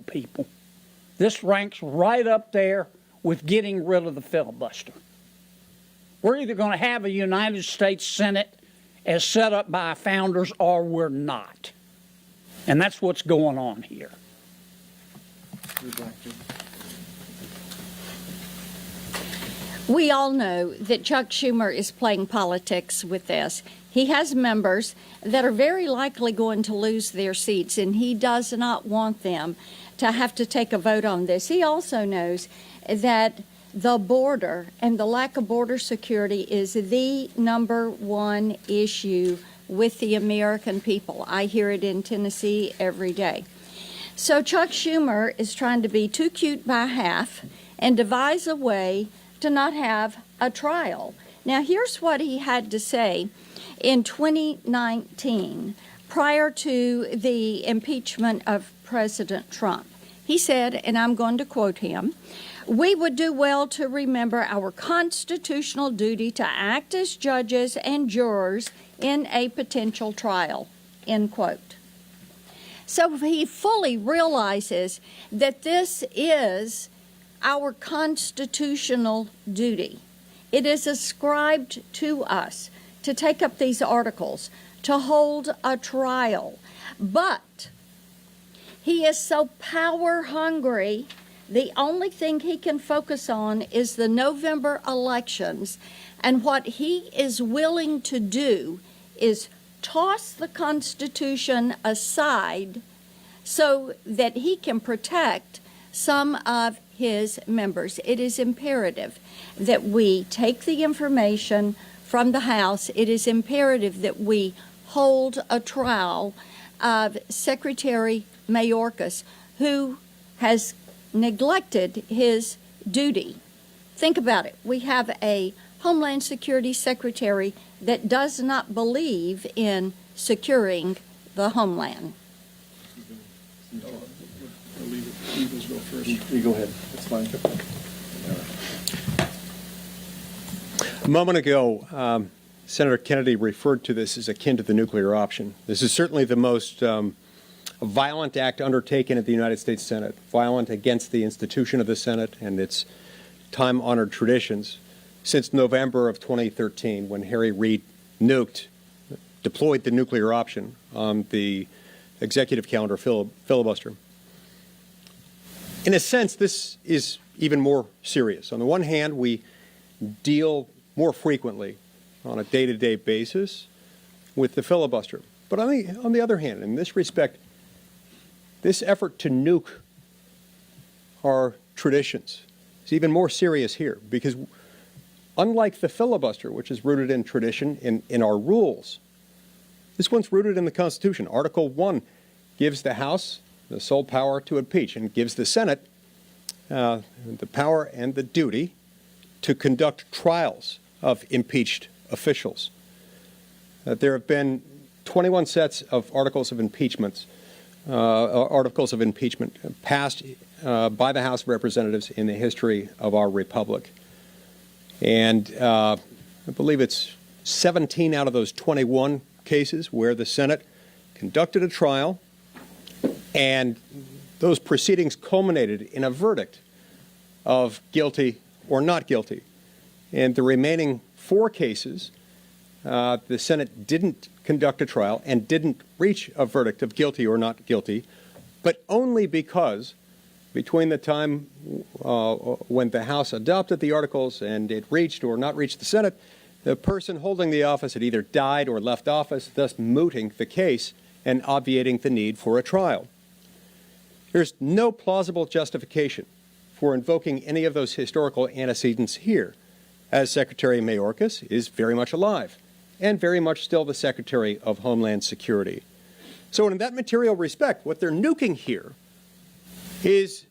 people. This ranks right up there with getting rid of the filibuster. We're either going to have a United States Senate as set up by founders or we're not. And that's what's going on here. We all know that Chuck Schumer is playing politics with this. He has members that are very likely going to lose their seats, and he does not want them to have to take a vote on this. He also knows that the border and the lack of border security is the #1 issue with the American people. I hear it in Tennessee every day. So Chuck Schumer is trying to be too cute by half and devise a way to not have a trial. Now, here's what he had to say in 2019 prior to the impeachment of President Trump. He said, and I'm going to quote him, "We would do well to remember our constitutional duty to act as judges and jurors in a potential trial," end quote. So he fully realizes that this is our constitutional duty. It is ascribed to us to take up these articles, to hold a trial. But he is so power hungry, the only thing he can focus on is the November elections. And what he is willing to do is toss the Constitution aside so that he can protect some of his members. It is imperative that we take the information from the House. It is imperative that we hold a trial of Secretary Mayorkas, who has neglected his duty. Think about it. We have a Homeland Security Secretary that does not believe in securing the homeland. You go ahead. That's fine. A moment ago, Senator Kennedy referred to this as akin to the nuclear option. This is certainly the most violent act undertaken at the United States Senate, violent against the institution of the Senate and its time-honored traditions since November of 2013, when Harry Reid deployed the nuclear option on the executive calendar filibuster. In a sense, this is even more serious. On the one hand, we deal more frequently on a day-to-day basis with the filibuster. But on the other hand, in this respect, this effort to nuke our traditions is even more serious here, because unlike the filibuster, which is rooted in tradition, in our rules, this one's rooted in the Constitution. Article 1 gives the House the sole power to impeach and gives the Senate the power and the duty to conduct trials of impeached officials. There have been 21 sets of articles of impeachment passed by the House of Representatives in the history of our republic. And I believe it's 17 out of those 21 cases where the Senate conducted a trial, and those proceedings culminated in a verdict of guilty or not guilty. In the remaining 4 cases, the Senate didn't conduct a trial and didn't reach a verdict of guilty or not guilty, but only because between the time when the House adopted the articles and it reached or not reached the Senate, the person holding the office had either died or left office, thus mooting the case and obviating the need for a trial. There's no plausible justification for invoking any of those historical antecedents here, as Secretary Mayorkas is very much alive and very much still the Secretary of Homeland Security. So in that material respect, what they're nuking here is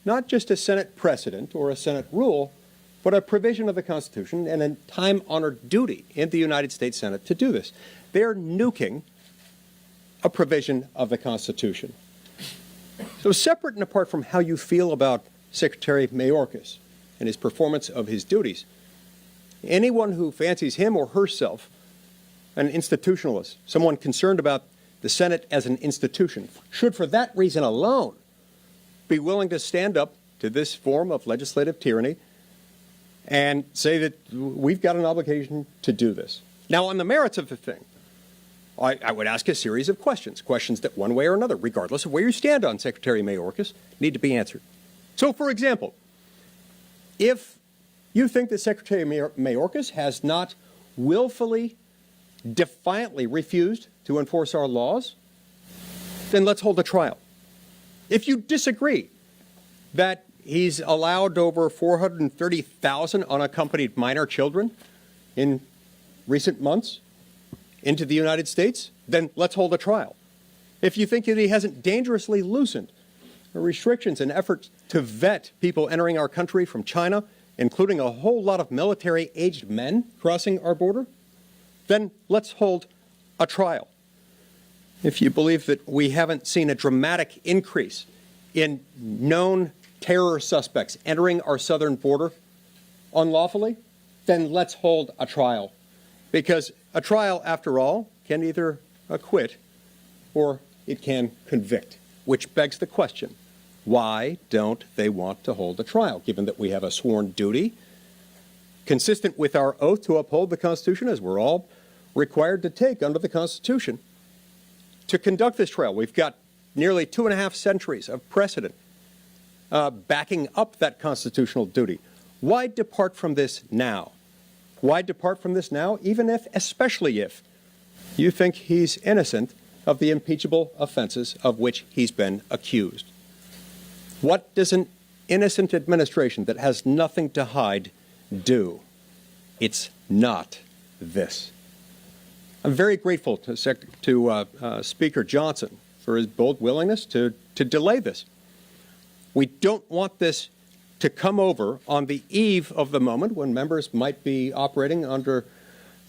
not just a Senate precedent or a Senate rule, but a provision of the Constitution and a time-honored duty in the United States Senate to do this. They're nuking a provision of the Constitution. So separate and apart from how you feel about Secretary Mayorkas and his performance of his duties, anyone who fancies him or herself an institutionalist, someone concerned about the Senate as an institution, should for that reason alone be willing to stand up to this form of legislative tyranny and say that we've got an obligation to do this. Now, on the merits of the thing, I would ask a series of questions that one way or another, regardless of where you stand on Secretary Mayorkas, need to be answered. So, for example, if you think that Secretary Mayorkas has not willfully, defiantly refused to enforce our laws, then let's hold a trial. If you disagree that he's allowed over 430,000 unaccompanied minor children in recent months into the United States, then let's hold a trial. If you think that he hasn't dangerously loosened the restrictions and efforts to vet people entering our country from China, including a whole lot of military-aged men crossing our border, then let's hold a trial. If you believe that we haven't seen a dramatic increase in known terror suspects entering our southern border unlawfully, then let's hold a trial. Because a trial, after all, can either acquit or it can convict, which begs the question, why don't they want to hold a trial, given that we have a sworn duty consistent with our oath to uphold the Constitution, as we're all required to take under the Constitution, to conduct this trial? We've got nearly 2.5 centuries of precedent backing up that constitutional duty. Why depart from this now? Why depart from this now, even if, especially if, you think he's innocent of the impeachable offenses of which he's been accused? What does an innocent administration that has nothing to hide do? It's not this. I'm very grateful to Speaker Johnson for his bold willingness to delay this. We don't want this to come over on the eve of the moment when members might be operating under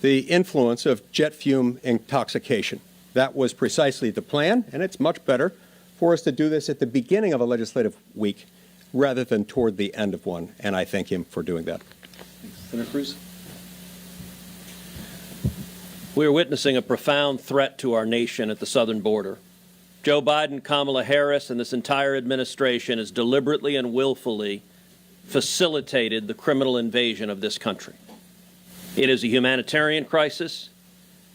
the influence of jet fume intoxication. That was precisely the plan, and it's much better for us to do this at the beginning of a legislative week rather than toward the end of one, and I thank him for doing that. Senator Cruz. We are witnessing a profound threat to our nation at the southern border. Joe Biden, Kamala Harris, and this entire administration has deliberately and willfully facilitated the criminal invasion of this country. It is a humanitarian crisis.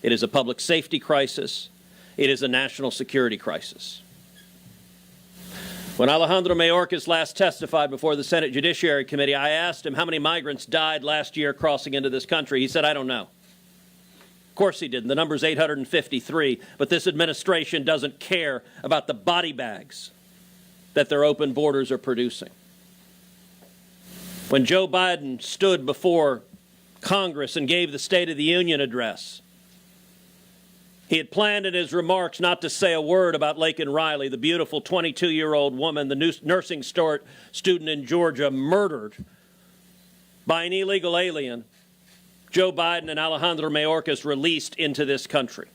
It is a public safety crisis. It is a national security crisis. When Alejandro Mayorkas last testified before the Senate Judiciary Committee, I asked him how many migrants died last year crossing into this country. He said, I don't know. Of course he didn't. The number's 853, but this administration doesn't care about the body bags that their open borders are producing. When Joe Biden stood before Congress and gave the State of the Union address, he had planned in his remarks not to say a word about Laken Riley, the beautiful 22-year-old woman, the nursing student in Georgia, murdered by an illegal alien Joe Biden and Alejandro Mayorkas released into this country.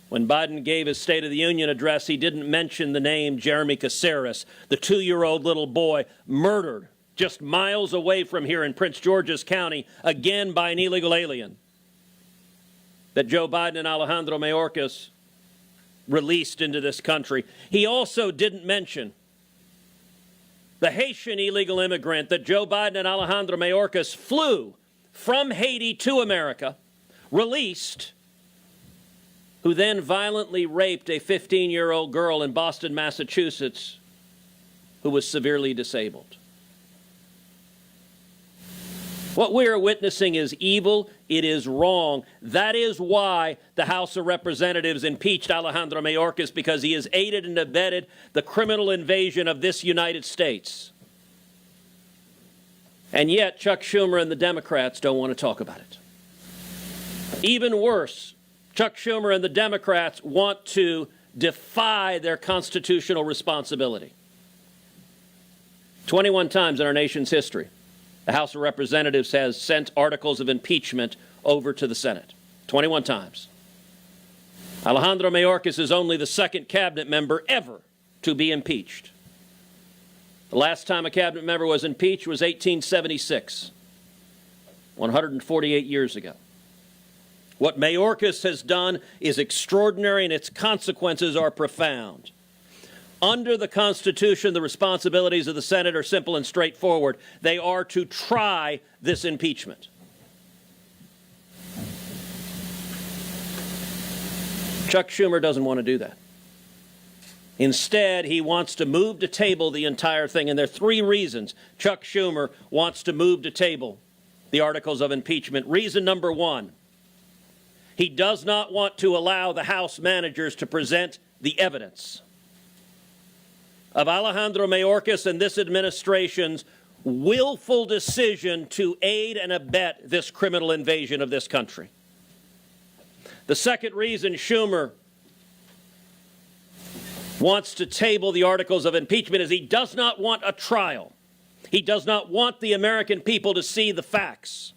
When Biden gave his State of the Union address, he didn't mention the name Jeremy Caceres, the 2-year-old little boy murdered just miles away from here in Prince George's County, again by an illegal alien, that Joe Biden and Alejandro Mayorkas released into this country. He also didn't mention the Haitian illegal immigrant that Joe Biden and Alejandro Mayorkas flew from Haiti to America, released, who then violently raped a 15-year-old girl in Boston, Massachusetts, who was severely disabled. What we are witnessing is evil. It is wrong. That is why the House of Representatives impeached Alejandro Mayorkas, because he has aided and abetted the criminal invasion of this United States. And yet, Chuck Schumer and the Democrats don't want to talk about it. Even worse, Chuck Schumer and the Democrats want to defy their constitutional responsibility. 21 times in our nation's history, the House of Representatives has sent articles of impeachment over to the Senate. 21 times. Alejandro Mayorkas is only the second cabinet member ever to be impeached. The last time a cabinet member was impeached was 1876, 148 years ago. What Mayorkas has done is extraordinary, and its consequences are profound. Under the Constitution, the responsibilities of the Senate are simple and straightforward. They are to try this impeachment. Chuck Schumer doesn't want to do that. Instead, he wants to move to table the entire thing. And there are three reasons Chuck Schumer wants to move to table the articles of impeachment. Reason number one, he does not want to allow the House managers to present the evidence of Alejandro Mayorkas and this administration's willful decision to aid and abet this criminal invasion of this country. The second reason Schumer wants to table the articles of impeachment is he does not want a trial. He does not want the American people to see the facts.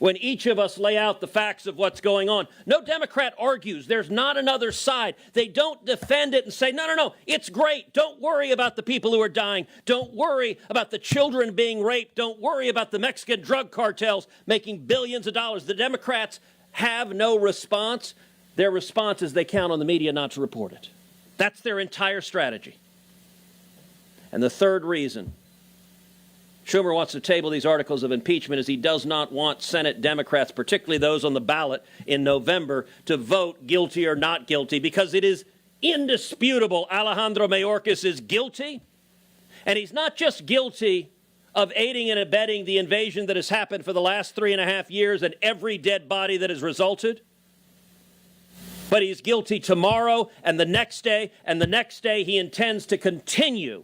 When each of us lay out the facts of what's going on, no Democrat argues there's not another side. They don't defend it and say, no, no, no, it's great. Don't worry about the people who are dying. Don't worry about the children being raped. Don't worry about the Mexican drug cartels making billions of dollars. The Democrats have no response. Their response is they count on the media not to report it. That's their entire strategy. And the third reason Schumer wants to table these articles of impeachment is he does not want Senate Democrats, particularly those on the ballot in November, to vote guilty or not guilty, because it is indisputable Alejandro Mayorkas is guilty. And he's not just guilty of aiding and abetting the invasion that has happened for the last 3.5 years and every dead body that has resulted, but he's guilty tomorrow and the next day and the next day. He intends to continue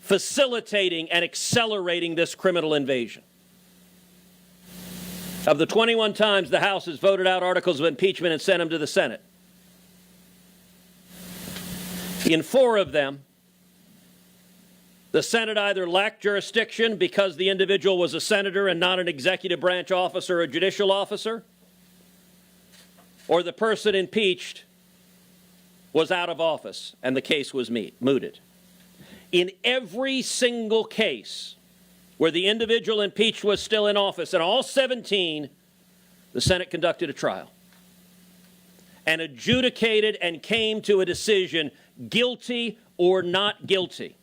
facilitating and accelerating this criminal invasion. Of the 21 times the House has voted out articles of impeachment and sent them to the Senate, in 4 of them, the Senate either lacked jurisdiction because the individual was a senator and not an executive branch officer or a judicial officer, or the person impeached was out of office and the case was mooted. In every single case where the individual impeached was still in office, in all 17, the Senate conducted a trial and adjudicated and came to a decision, guilty or not guilty.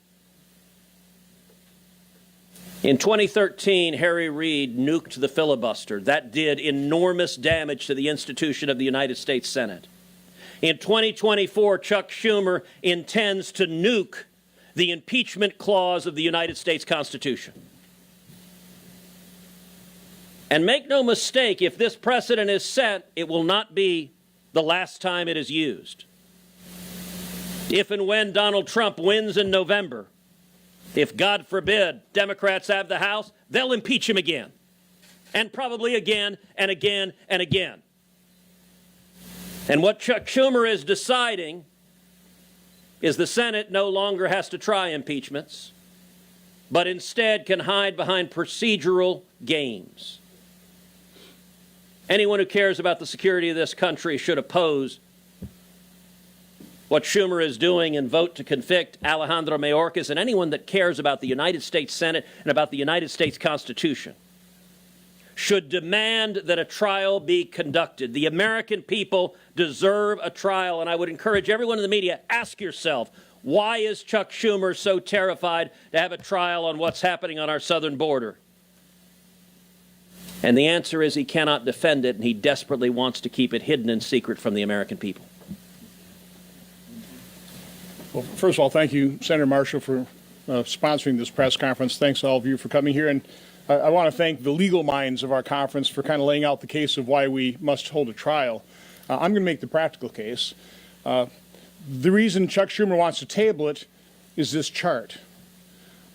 In 2013, Harry Reid nuked the filibuster. That did enormous damage to the institution of the United States Senate. In 2024, Chuck Schumer intends to nuke the impeachment clause of the United States Constitution. And make no mistake, if this precedent is set, it will not be the last time it is used. If and when Donald Trump wins in November, if, God forbid, Democrats have the House, they'll impeach him again. And probably again and again and again. And what Chuck Schumer is deciding is the Senate no longer has to try impeachments, but instead can hide behind procedural games. Anyone who cares about the security of this country should oppose what Schumer is doing and vote to convict Alejandro Mayorkas, and anyone that cares about the United States Senate and about the United States Constitution should demand that a trial be conducted. The American people deserve a trial, and I would encourage everyone in the media, ask yourself, why is Chuck Schumer so terrified to have a trial on what's happening on our southern border? And the answer is he cannot defend it, and he desperately wants to keep it hidden and secret from the American people. Well, first of all, thank you, Senator Marsha, for sponsoring this press conference. Thanks to all of you for coming here. And I want to thank the legal minds of our conference for kind of laying out the case of why we must hold a trial. I'm going to make the practical case. The reason Chuck Schumer wants to table it is this chart.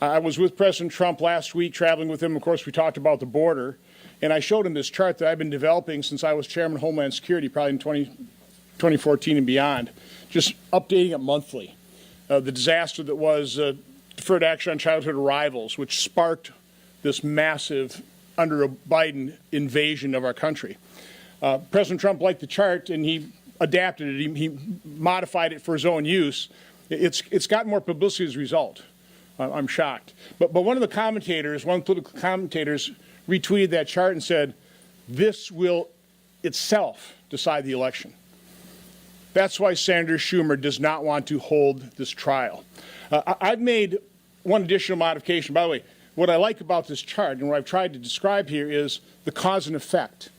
I was with President Trump last week, traveling with him. Of course, we talked about the border. And I showed him this chart that I've been developing since I was chairman of Homeland Security, probably in 2014 and beyond, just updating it monthly. The disaster that was deferred action on childhood arrivals, which sparked this massive, under a Biden, invasion of our country. President Trump liked the chart, and he adapted it. He modified it for his own use. It's got more publicity as a result. I'm shocked. But one of the commentators, one of the political commentators, retweeted that chart and said, this will itself decide the election. That's why Senator Schumer does not want to hold this trial. I've made one additional modification. By the way, what I like about this chart and what I've tried to describe here is the cause and effect.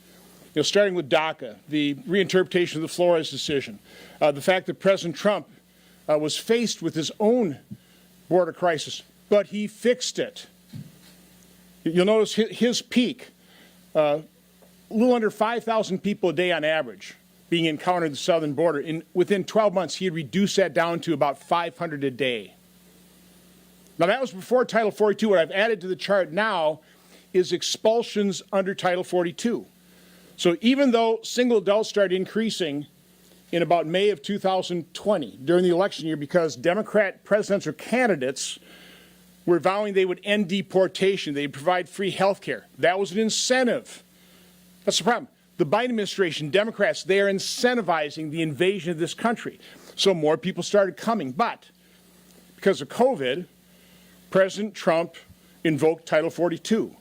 You know, starting with DACA, the reinterpretation of the Flores decision, the fact that President Trump was faced with his own border crisis, but he fixed it. You'll notice his peak, a little under 5,000 people a day on average being encountered at the southern border. Within 12 months, he had reduced that down to about 500 a day. Now, that was before Title 42. What I've added to the chart now is expulsions under Title 42. So even though single adults started increasing in about May of 2020 during the election year because Democrat presidential candidates were vowing they would end deportation, they'd provide free health care. That was an incentive. That's the problem. The Biden administration, Democrats, they are incentivizing the invasion of this country. So more people started coming. But because of COVID, President Trump invoked Title 42.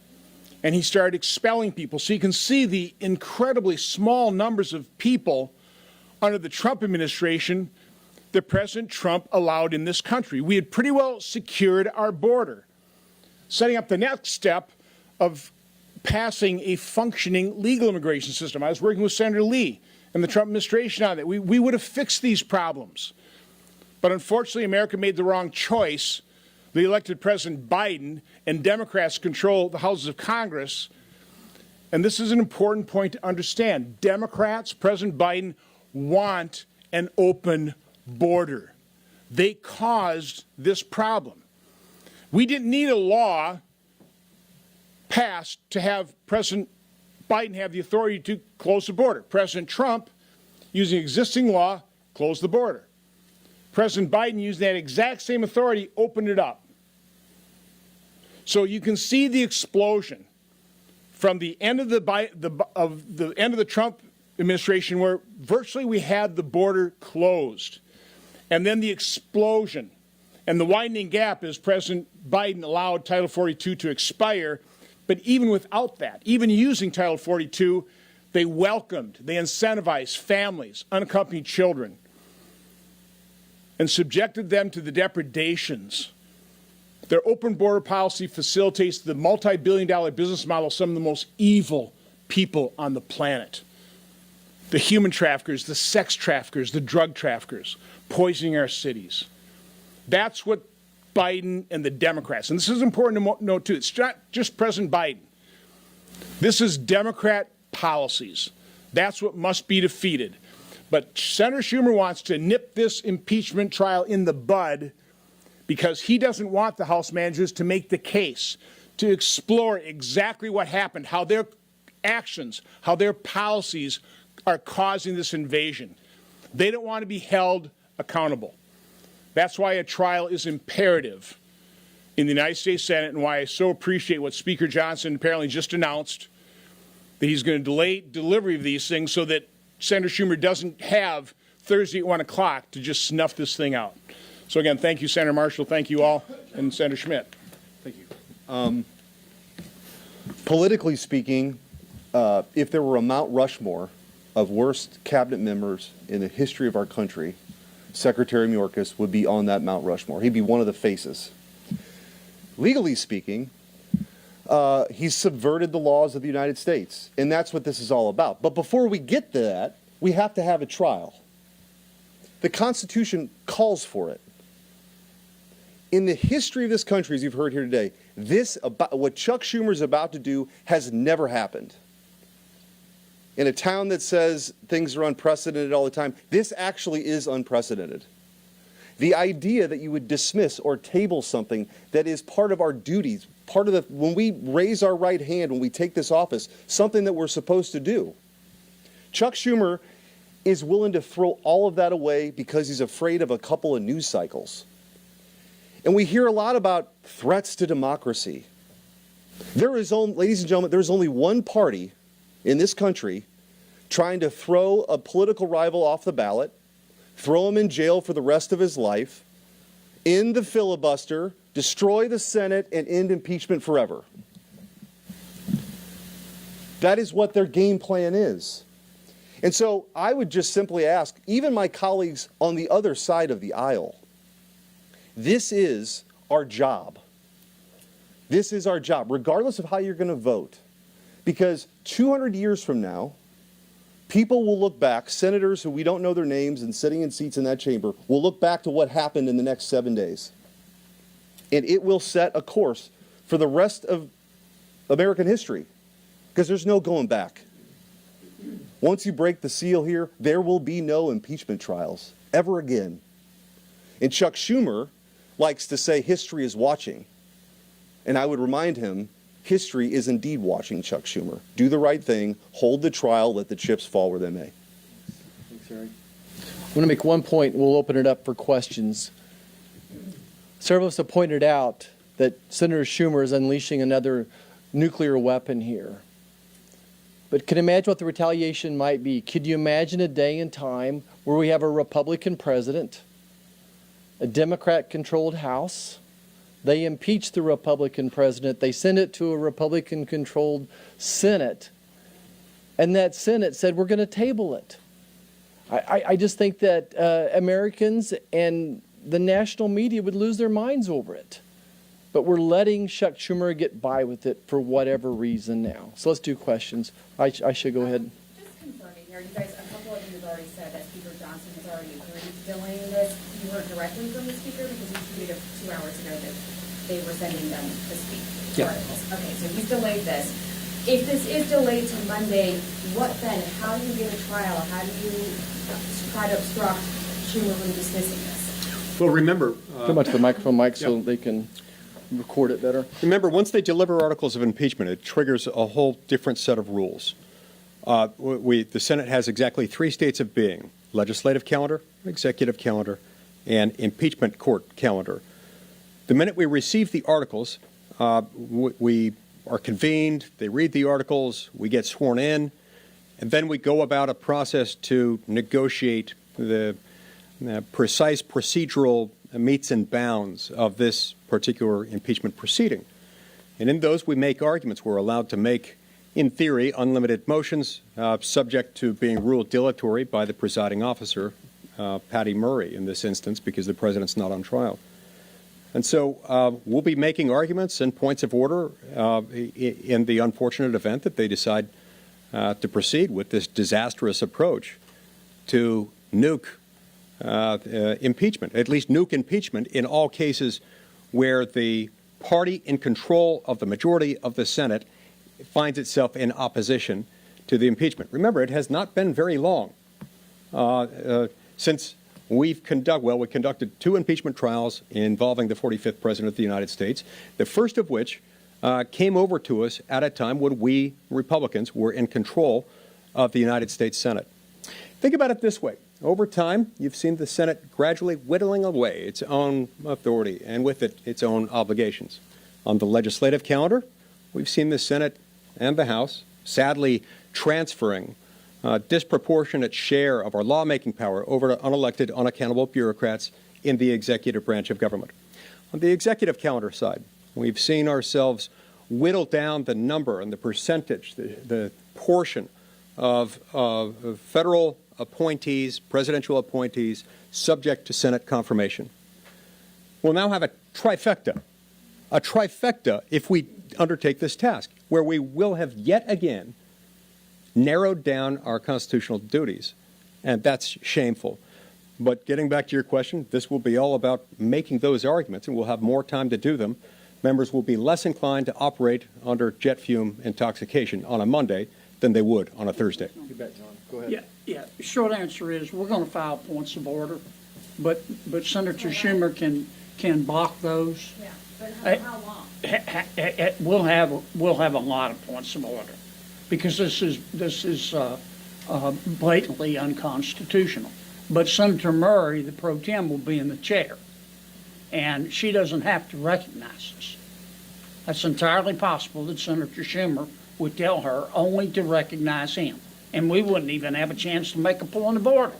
And he started expelling people. So you can see the incredibly small numbers of people under the Trump administration that President Trump allowed in this country. We had pretty well secured our border, setting up the next step of passing a functioning legal immigration system. I was working with Senator Lee and the Trump administration on that. We would have fixed these problems. But unfortunately, America made the wrong choice. They elected President Biden, and Democrats control the houses of Congress. And this is an important point to understand. Democrats, President Biden, want an open border. They caused this problem. We didn't need a law passed to have President Biden have the authority to close the border. President Trump, using existing law, closed the border. President Biden, using that exact same authority, opened it up. So you can see the explosion from the end of the end of the Trump administration, where virtually we had the border closed, and then the explosion and the widening gap as President Biden allowed Title 42 to expire. But even without that, even using Title 42, they welcomed, they incentivized families, unaccompanied children, and subjected them to the depredations. Their open border policy facilitates the multi-billion-dollar business model of some of the most evil people on the planet. The human traffickers, the sex traffickers, the drug traffickers, poisoning our cities. That's what Biden and the Democrats, and this is important to note too, it's not just President Biden. This is Democrat policies. That's what must be defeated. But Senator Schumer wants to nip this impeachment trial in the bud because he doesn't want the House managers to make the case, to explore exactly what happened, how their actions, how their policies are causing this invasion. They don't want to be held accountable. That's why a trial is imperative in the United States Senate, and why I so appreciate what Speaker Johnson apparently just announced, that he's going to delay delivery of these things so that Senator Schumer doesn't have Thursday at 1 o'clock to just snuff this thing out. So again, thank you, Senator Marshall. Thank you all. And Senator Schmitt. Thank you. Politically speaking, if there were a Mount Rushmore of worst cabinet members in the history of our country, Secretary Mayorkas would be on that Mount Rushmore. He'd be one of the faces. Legally speaking, he's subverted the laws of the United States, and that's what this is all about. But before we get to that, we have to have a trial. The Constitution calls for it. In the history of this country, as you've heard here today, what Chuck Schumer is about to do has never happened. In a town that says things are unprecedented all the time, this actually is unprecedented. The idea that you would dismiss or table something that is part of our duties, when we raise our right hand, when we take this office, something that we're supposed to do. Chuck Schumer is willing to throw all of that away because he's afraid of a couple of news cycles. And we hear a lot about threats to democracy. Ladies and gentlemen, there's only one party in this country trying to throw a political rival off the ballot, throw him in jail for the rest of his life, end the filibuster, destroy the Senate, and end impeachment forever. That is what their game plan is. And so I would just simply ask, even my colleagues on the other side of the aisle, this is our job. This is our job, regardless of how you're going to vote. Because 200 years from now, people will look back, senators who we don't know their names and sitting in seats in that chamber, will look back to what happened in the next 7 days. And it will set a course for the rest of American history, because there's no going back. Once you break the seal here, there will be no impeachment trials ever again. And Chuck Schumer likes to say history is watching. And I would remind him, history is indeed watching, Chuck Schumer. Do the right thing, hold the trial, let the chips fall where they may. Thanks, Eric. I'm going to make one point, and we'll open it up for questions. Several of us have pointed out that Senator Schumer is unleashing another nuclear weapon here. But can you imagine what the retaliation might be? Could you imagine a day and time where we have a Republican president, a Democrat-controlled House, they impeach the Republican president, they send it to a Republican-controlled Senate, and that Senate said, we're going to table it. I just think that Americans and the national media would lose their minds over it. But we're letting Chuck Schumer get by with it for whatever reason now. So let's do questions. I should go ahead. Just confirming here, you guys, a couple of you have already said that Speaker Johnson has already agreed to delaying this. You heard directly from the Speaker because he tweeted 2 hours ago that they were sending them the speech articles. Okay, so he's delayed this. If this is delayed to Monday, what then? How do you get a trial? How do you try to obstruct Schumer from dismissing this? Well, remember, Come up to the microphone, Mike, so they can record it better. remember, once they deliver articles of impeachment, it triggers a whole different set of rules. The Senate has exactly 3 states of being: legislative calendar, executive calendar, and impeachment court calendar. The minute we receive the articles, we are convened, they read the articles, we get sworn in, and then we go about a process to negotiate the precise procedural metes and bounds of this particular impeachment proceeding. And in those, we make arguments. We're allowed to make, in theory, unlimited motions, subject to being ruled dilatory by the presiding officer, Patty Murray, in this instance, because the president's not on trial. And so we'll be making arguments and points of order in the unfortunate event that they decide to proceed with this disastrous approach to nuke impeachment, at least nuke impeachment in all cases where the party in control of the majority of the Senate finds itself in opposition to the impeachment. Remember, it has not been very long since we conducted 2 impeachment trials involving the 45th President of the United States, the first of which came over to us at a time when we Republicans were in control of the United States Senate. Think about it this way. Over time, you've seen the Senate gradually whittling away its own authority and with it, its own obligations. On the legislative calendar, we've seen the Senate and the House sadly transferring a disproportionate share of our lawmaking power over to unelected, unaccountable bureaucrats in the executive branch of government. On the executive calendar side, we've seen ourselves whittle down the number and the percentage, the portion of federal appointees, presidential appointees, subject to Senate confirmation. We'll now have a trifecta if we undertake this task, where we will have yet again narrowed down our constitutional duties, and that's shameful. But getting back to your question, this will be all about making those arguments, and we'll have more time to do them. Members will be less inclined to operate under jet fume intoxication on a Monday than they would on a Thursday. You bet, John. Go ahead. Yeah. Short answer is we're going to file points of order, but Senator Schumer can block those. Yeah, but how long? We'll have a lot of points of order because this is blatantly unconstitutional. But Senator Murray, the pro tem, will be in the chair, and she doesn't have to recognize us. That's entirely possible that Senator Schumer would tell her only to recognize him, and we wouldn't even have a chance to make a point of order.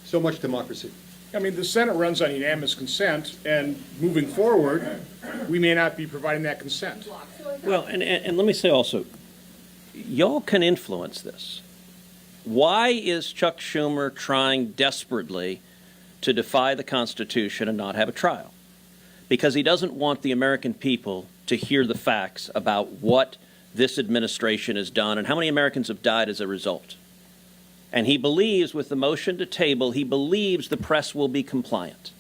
So much democracy. I mean, the Senate runs on unanimous consent, and moving forward, we may not be providing that consent. Well, and let me say also, y'all can influence this. Why is Chuck Schumer trying desperately to defy the Constitution and not have a trial? Because he doesn't want the American people to hear the facts about what this administration has done and how many Americans have died as a result. And he believes, with the motion to table, he believes the press will be compliant.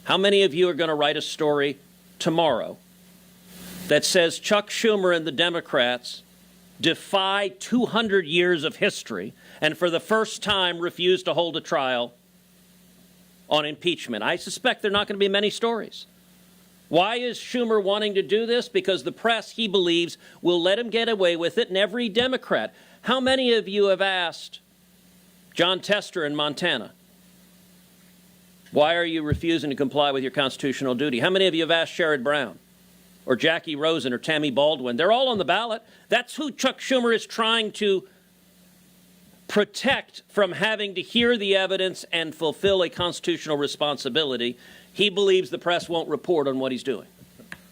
How many of you are going to write a story tomorrow that says Chuck Schumer and the Democrats defy 200 years of history and for the first time refuse to hold a trial on impeachment? I suspect there are not going to be many stories. Why is Schumer wanting to do this? Because the press, he believes, will let him get away with it, and every Democrat. How many of you have asked John Tester in Montana, why are you refusing to comply with your constitutional duty? How many of you have asked Sherrod Brown or Jackie Rosen or Tammy Baldwin? They're all on the ballot. That's who Chuck Schumer is trying to protect from having to hear the evidence and fulfill a constitutional responsibility. He believes the press won't report on what he's doing.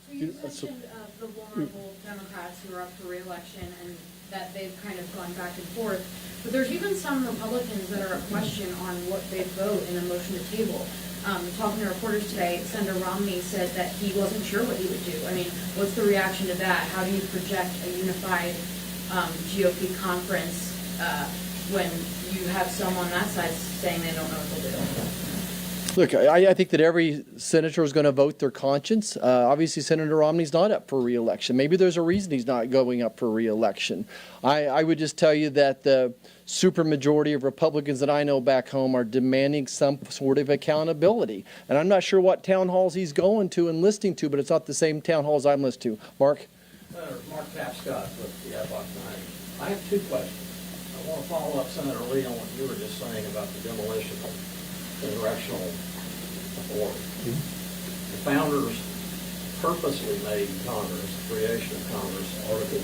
So you mentioned the vulnerable Democrats who are up for re-election and that they've kind of gone back and forth. But there's even some Republicans that are a question on what they vote in a motion to table. Talking to reporters today, Senator Romney said that he wasn't sure what he would do. I mean, what's the reaction to that? How do you project a unified GOP conference when you have some on that side saying they don't know what they'll do? Look, I think that every senator is going to vote their conscience. Obviously, Senator Romney's not up for re-election. Maybe there's a reason he's not going up for re-election. I would just tell you that the supermajority of Republicans that I know back home are demanding some sort of accountability. And I'm not sure what town halls he's going to and listening to, but it's not the same town halls I'm listening to. Mark? Senator Mark Tapscott with the Adblock 9. I have two questions. I want to follow up, Senator Lee, on what you were just saying about the demolition of congressional authority. The founders purposely made Congress, the creation of Congress, Article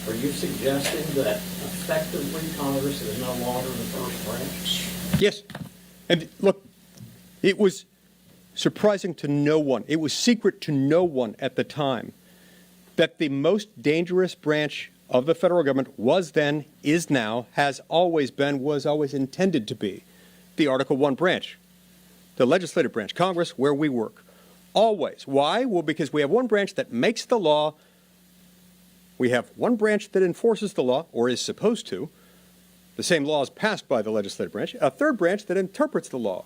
1. Are you suggesting that effectively Congress is no longer the first branch? Yes. And look, it was surprising to no one. It was secret to no one at the time that the most dangerous branch of the federal government was then, is now, has always been, was always intended to be the Article 1 branch, the legislative branch, Congress, where we work. Always. Why? Well, because we have one branch that makes the law. We have one branch that enforces the law, or is supposed to. The same law is passed by the legislative branch. A third branch that interprets the law.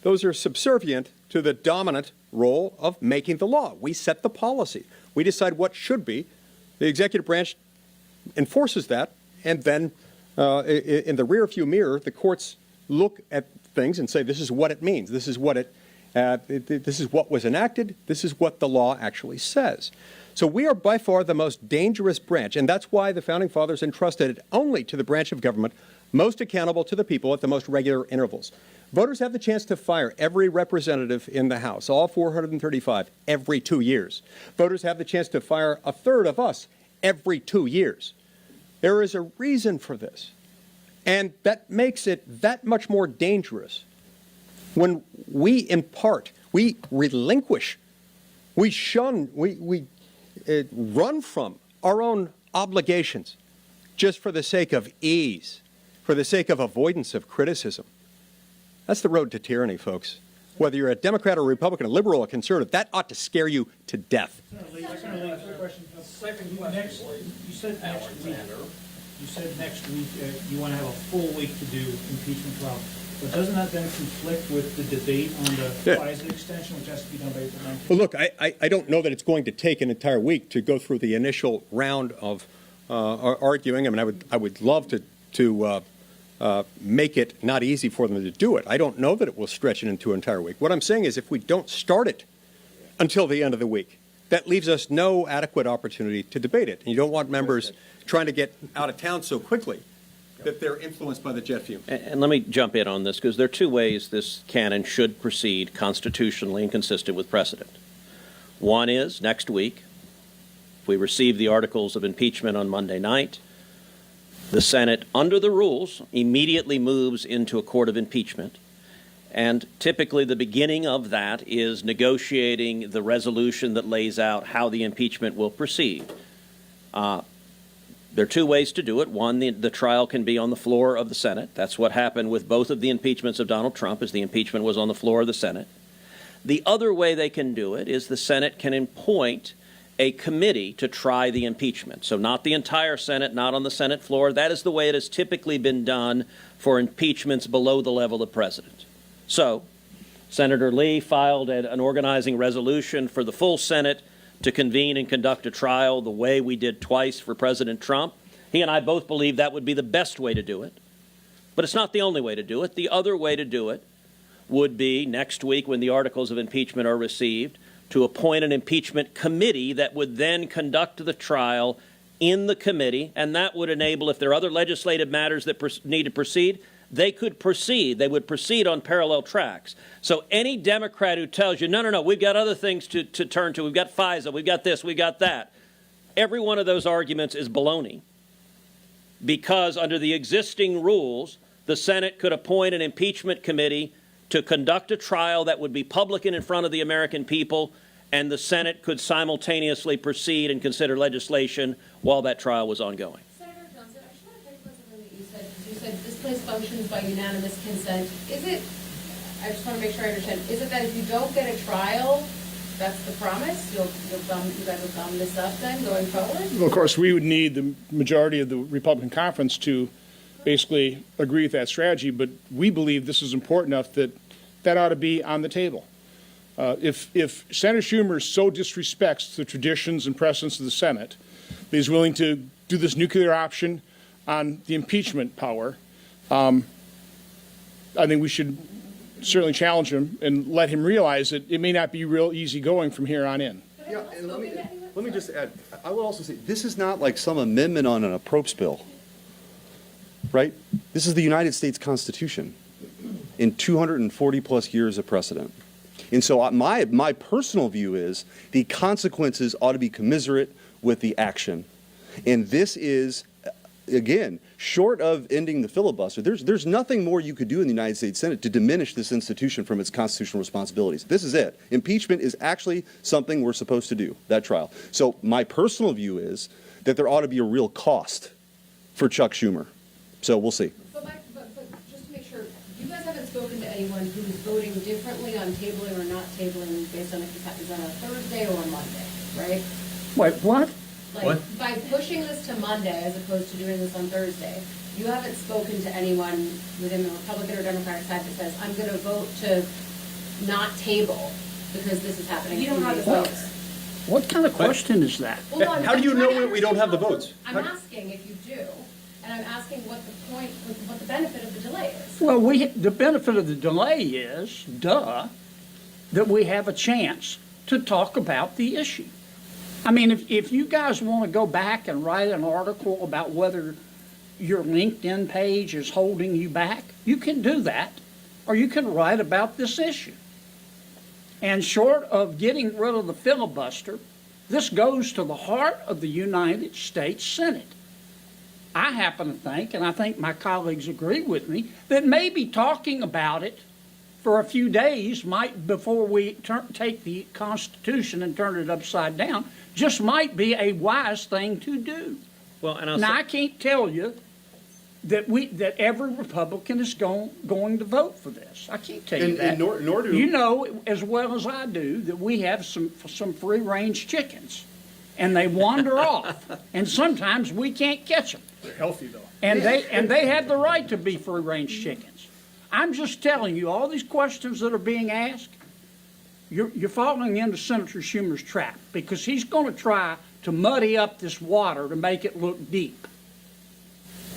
Those are subservient to the dominant role of making the law. We set the policy. We decide what should be. The executive branch enforces that, and then in the rearview mirror, the courts look at things and say, this is what it means. This is what this is what was enacted. This is what the law actually says. So we are by far the most dangerous branch, and that's why the Founding Fathers entrusted it only to the branch of government most accountable to the people at the most regular intervals. Voters have the chance to fire every representative in the House, all 435, every 2 years. Voters have the chance to fire a third of us every 2 years. There is a reason for this. And that makes it that much more dangerous when we impart, we relinquish, we shun, we run from our own obligations just for the sake of ease, for the sake of avoidance of criticism. That's the road to tyranny, folks. Whether you're a Democrat or Republican, a liberal or conservative, that ought to scare you to death. Second question, please. You said next week. Alexander. You said next week you want to have a full week to do impeachment trial. But doesn't that then conflict with the debate on the FISA extension, which has to be done by April 19th? Well, look, I don't know that it's going to take an entire week to go through the initial round of arguing. I mean, I would love to make it not easy for them to do it. I don't know that it will stretch it into an entire week. What I'm saying is if we don't start it until the end of the week, that leaves us no adequate opportunity to debate it. And you don't want members trying to get out of town so quickly that they're influenced by the jet fumes. And let me jump in on this, because there are two ways this can and should proceed constitutionally and consistent with precedent. One is next week, if we receive the articles of impeachment on Monday night, the Senate, under the rules, immediately moves into a court of impeachment. And typically the beginning of that is negotiating the resolution that lays out how the impeachment will proceed. There are two ways to do it. One, the trial can be on the floor of the Senate. That's what happened with both of the impeachments of Donald Trump, as the impeachment was on the floor of the Senate. The other way they can do it is the Senate can appoint a committee to try the impeachment. So not the entire Senate, not on the Senate floor. That is the way it has typically been done for impeachments below the level of president. So Senator Lee filed an organizing resolution for the full Senate to convene and conduct a trial the way we did twice for President Trump. He and I both believe that would be the best way to do it. But it's not the only way to do it. The other way to do it would be next week, when the articles of impeachment are received, to appoint an impeachment committee that would then conduct the trial in the committee, and that would enable, if there are other legislative matters that need to proceed, they could proceed. They would proceed on parallel tracks. So any Democrat who tells you, no, we've got other things to turn to, we've got FISA, we've got this, we've got that, every one of those arguments is baloney, because under the existing rules, the Senate could appoint an impeachment committee to conduct a trial that would be public and in front of the American people, and the Senate could simultaneously proceed and consider legislation while that trial was ongoing. Senator Johnson, I just want to take about something that you said. You said this place functions by unanimous consent. Is it, I just want to make sure I understand, is it that if you don't get a trial, that's the promise? You guys will thumb this up then going forward? Well, of course, we would need the majority of the Republican conference to basically agree with that strategy, but we believe this is important enough that that ought to be on the table. If Senator Schumer so disrespects the traditions and precedents of the Senate that he's willing to do this nuclear option on the impeachment power, I think we should certainly challenge him and let him realize that it may not be real easy going from here on in. Yeah, and let me just add, I will also say, this is not like some amendment on an approach bill, right? This is the United States Constitution in 240 plus years of precedent. And so my personal view is the consequences ought to be commiserate with the action. And this is, again, short of ending the filibuster, there's nothing more you could do in the United States Senate to diminish this institution from its constitutional responsibilities. This is it. Impeachment is actually something we're supposed to do, that trial. So my personal view is that there ought to be a real cost for Chuck Schumer. So we'll see. But just to make sure, you guys haven't spoken to anyone who's voting differently on tabling or not tabling based on if this happens on a Thursday or a Monday, right? Wait, what? Like, by pushing this to Monday as opposed to doing this on Thursday, you haven't spoken to anyone within the Republican or Democratic side that says, I'm going to vote to not table because this is happening. You don't have the votes. What kind of question is that? Well, no, How do you know we don't have the votes? I'm asking if you do, and I'm asking what the point, what the benefit of the delay is. Well, the benefit of the delay is, that we have a chance to talk about the issue. I mean, if you guys want to go back and write an article about whether your LinkedIn page is holding you back, you can do that, or you can write about this issue. And short of getting rid of the filibuster, this goes to the heart of the United States Senate. I happen to think, and I think my colleagues agree with me, that maybe talking about it for a few days might, before we take the Constitution and turn it upside down, just might be a wise thing to do. Well, and Now, I can't tell you that every Republican is going to vote for this. I can't tell you that. And nor do you know as well as I do that we have some free-range chickens, and they wander off, and sometimes we can't catch them. They're healthy, though. And they have the right to be free-range chickens. I'm just telling you, all these questions that are being asked, you're falling into Senator Schumer's trap, because he's going to try to muddy up this water to make it look deep.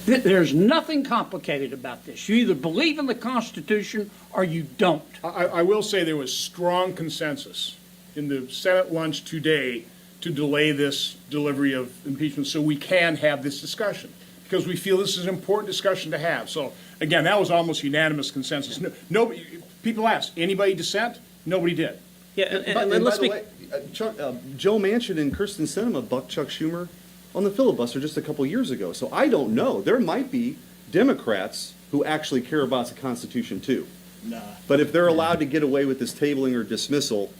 There's nothing complicated about this. You either believe in the Constitution or you don't. I will say there was strong consensus in the Senate lunch today to delay this delivery of impeachment so we can have this discussion, because we feel this is an important discussion to have. So, again, that was almost unanimous consensus. Nobody, people asked, anybody dissent? Nobody did. Yeah, and by the way, Joe Manchin and Kirsten Sinema bucked Chuck Schumer on the filibuster just a couple years ago. So I don't know. There might be Democrats who actually care about the Constitution too. Nah. But if they're allowed to get away with this tabling or dismissal,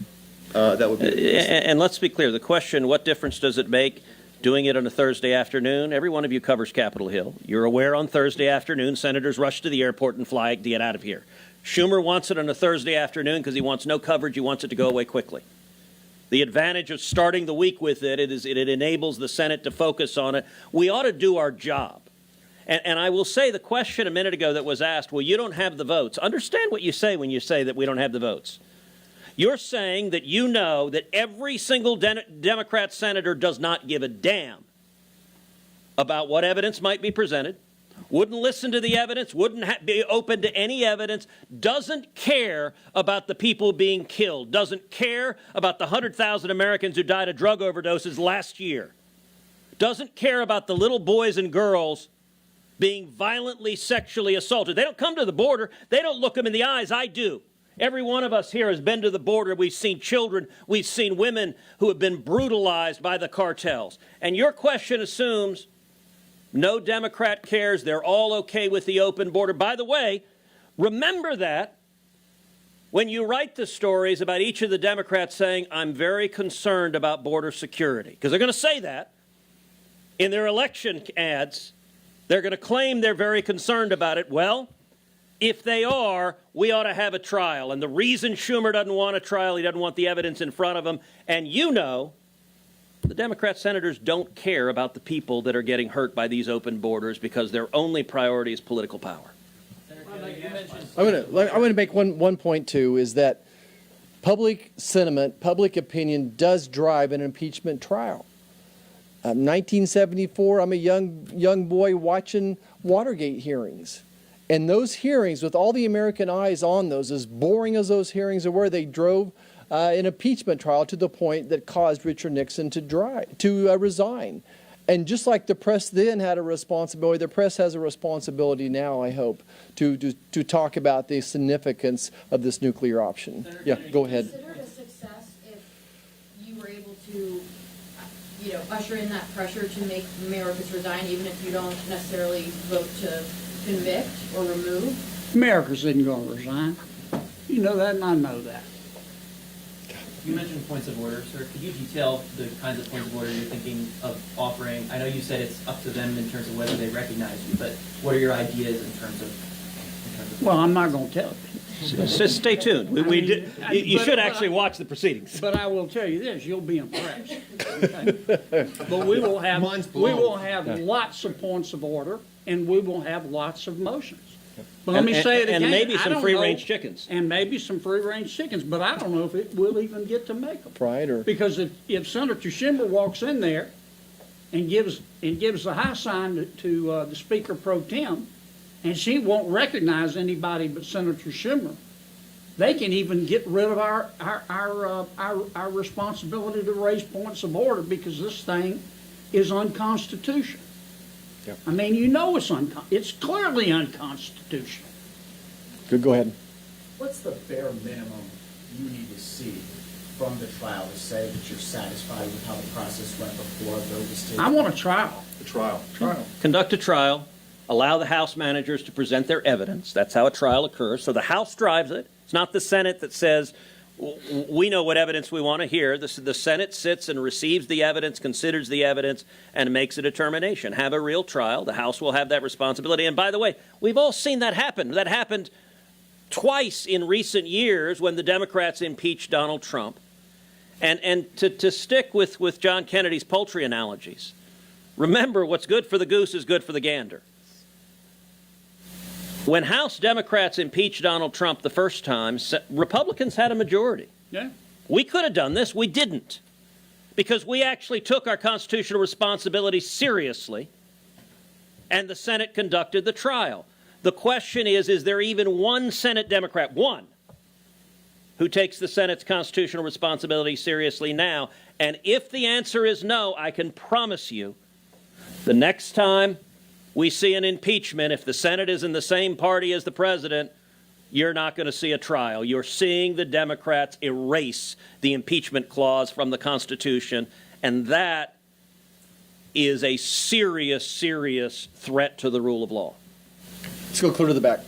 that would be. And let's be clear, the question, what difference does it make? doing it on a Thursday afternoon. Every one of you covers Capitol Hill. You're aware on Thursday afternoon, senators rush to the airport and fly to get out of here. Schumer wants it on a Thursday afternoon because he wants no coverage. He wants it to go away quickly. The advantage of starting the week with it is it enables the Senate to focus on it. We ought to do our job. And I will say the question a minute ago that was asked, well, you don't have the votes. Understand what you say when you say that we don't have the votes. You're saying that you know that every single Democrat senator does not give a damn about what evidence might be presented, wouldn't listen to the evidence, wouldn't be open to any evidence, doesn't care about the people being killed, doesn't care about the 100,000 Americans who died of drug overdoses last year, doesn't care about the little boys and girls being violently sexually assaulted. They don't come to the border. They don't look them in the eyes. I do. Every one of us here has been to the border. We've seen children. We've seen women who have been brutalized by the cartels. And your question assumes no Democrat cares. They're all okay with the open border. By the way, remember that when you write the stories about each of the Democrats saying, I'm very concerned about border security, because they're going to say that in their election ads. They're going to claim they're very concerned about it. Well, if they are, we ought to have a trial. And the reason Schumer doesn't want a trial, he doesn't want the evidence in front of him. And you know, the Democrat senators don't care about the people that are getting hurt by these open borders because their only priority is political power. I'm going to make one point, too, is that public sentiment, public opinion does drive an impeachment trial. 1974, I'm a young boy watching Watergate hearings. And those hearings, with all the American eyes on those, as boring as those hearings were, they drove an impeachment trial to the point that caused Richard Nixon to resign. And just like the press then had a responsibility, the press has a responsibility now, I hope, to talk about the significance of this nuclear option. Yeah, go ahead. Consider it a success if you were able to, usher in that pressure to make Mayorkas resign, even if you don't necessarily vote to convict or remove? Mayorkas isn't going to resign. You know that, and I know that. You mentioned points of order, sir. Could you detail the kinds of points of order you're thinking of offering? I know you said it's up to them in terms of whether they recognize you, but what are your ideas in terms of Well, I'm not going to tell you. Just stay tuned. You should actually watch the proceedings. But I will tell you this: you'll be impressed. Okay? But we will have lots of points of order, and we will have lots of motions. But let me say it again. And maybe some free-range chickens. And maybe some free-range chickens. But I don't know if it will even get to make them. Right, or Because if Senator Schumer walks in there and gives the high sign to the Speaker pro tem, and she won't recognize anybody but Senator Schumer, they can even get rid of our responsibility to raise points of order because this thing is unconstitutional. Yep. I mean, it's clearly unconstitutional. good, go ahead. What's the bare minimum you need to see from the trial to say that you're satisfied with how the process went before a vote is taken? I want a trial. The trial. Conduct a trial. Allow the House managers to present their evidence. That's how a trial occurs. So the House drives it. It's not the Senate that says, we know what evidence we want to hear. The Senate sits and receives the evidence, considers the evidence, and makes a determination. Have a real trial. The House will have that responsibility. And by the way, we've all seen that happen. That happened twice in recent years when the Democrats impeached Donald Trump. And to stick with John Kennedy's poultry analogies, remember what's good for the goose is good for the gander. When House Democrats impeached Donald Trump the first time, Republicans had a majority. Yeah. We could have done this. We didn't. Because we actually took our constitutional responsibility seriously, and the Senate conducted the trial. The question is there even one Senate Democrat, one, who takes the Senate's constitutional responsibility seriously now? And if the answer is no, I can promise you, the next time we see an impeachment, if the Senate is in the same party as the president, you're not going to see a trial. You're seeing the Democrats erase the impeachment clause from the Constitution, and that is a serious, serious threat to the rule of law. Let's go clear to the back.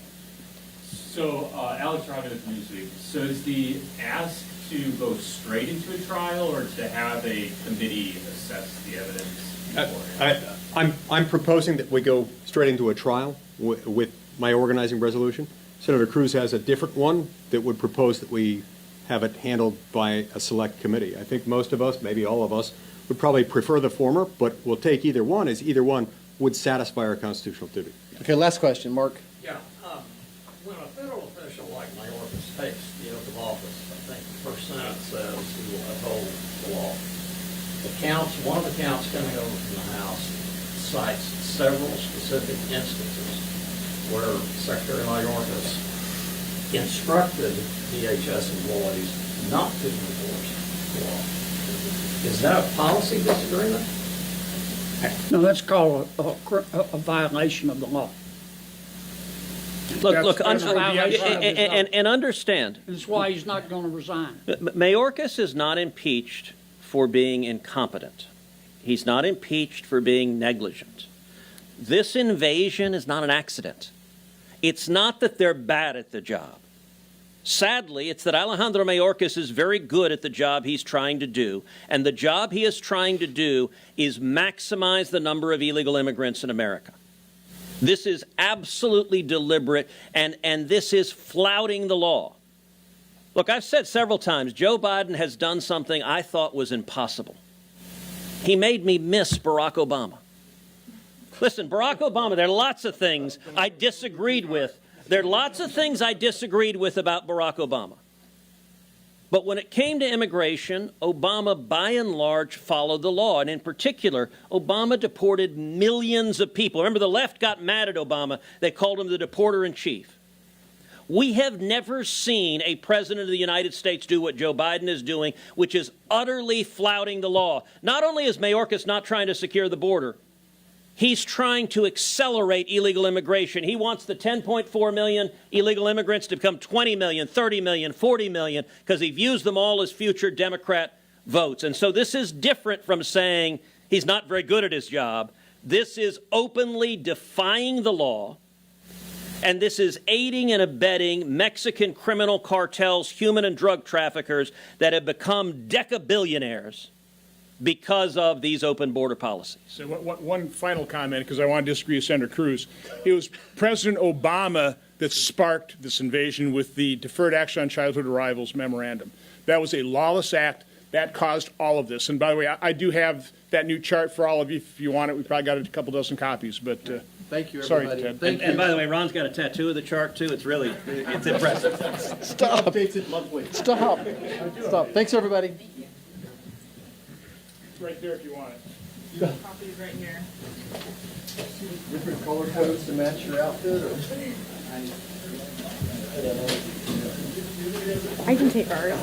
So, Alex Robin with Newsweek. So is the ask to go straight into a trial or to have a committee assess the evidence? I'm proposing that we go straight into a trial with my organizing resolution. Senator Cruz has a different one that would propose that we have it handled by a select committee. I think most of us, maybe all of us, would probably prefer the former, but we'll take either one, as either one would satisfy our constitutional duty. Okay, last question, Mark. Yeah, when a federal official like Mayorkas takes the oath of office, I think the first sentence says he will uphold the law. The counts, one of the counts coming over from the House cites several specific instances where Secretary Mayorkas instructed DHS employees not to enforce the law. Is that a policy disagreement? No, that's called a violation of the law. Look, That's a violation of his law. and understand, That's why he's not going to resign. Mayorkas is not impeached for being incompetent. He's not impeached for being negligent. This invasion is not an accident. It's not that they're bad at the job. Sadly, it's that Alejandro Mayorkas is very good at the job he's trying to do, and the job he is trying to do is maximize the number of illegal immigrants in America. This is absolutely deliberate, and this is flouting the law. Look, I've said several times, Joe Biden has done something I thought was impossible. He made me miss Barack Obama. Listen, Barack Obama, there are lots of things I disagreed with. There are lots of things I disagreed with about Barack Obama. But when it came to immigration, Obama, by and large, followed the law. And in particular, Obama deported millions of people. Remember, the left got mad at Obama. They called him the deporter-in-chief. We have never seen a president of the United States do what Joe Biden is doing, which is utterly flouting the law. Not only is Mayorkas not trying to secure the border, he's trying to accelerate illegal immigration. He wants the 10.4 million illegal immigrants to become 20 million, 30 million, 40 million, because he views them all as future Democrat votes. And so this is different from saying he's not very good at his job. This is openly defying the law, and this is aiding and abetting Mexican criminal cartels, human and drug traffickers that have become decabillionaires because of these open border policies. So one final comment, because I want to disagree with Senator Cruz. It was President Obama that sparked this invasion with the Deferred Action on Childhood Arrivals memorandum. That was a lawless act that caused all of this. And by the way, I do have that new chart for all of you if you want it. We probably got a couple dozen copies, but thank you, sorry, everybody. Ted. Thank you. And by the way, Ron's got a tattoo of the chart, too. It's really, it's impressive. Stop. Updated monthly. Stop. Stop. Thanks, everybody. It's right there if you want it. Copies right here. Different color codes to match your outfit? Or? I can take art.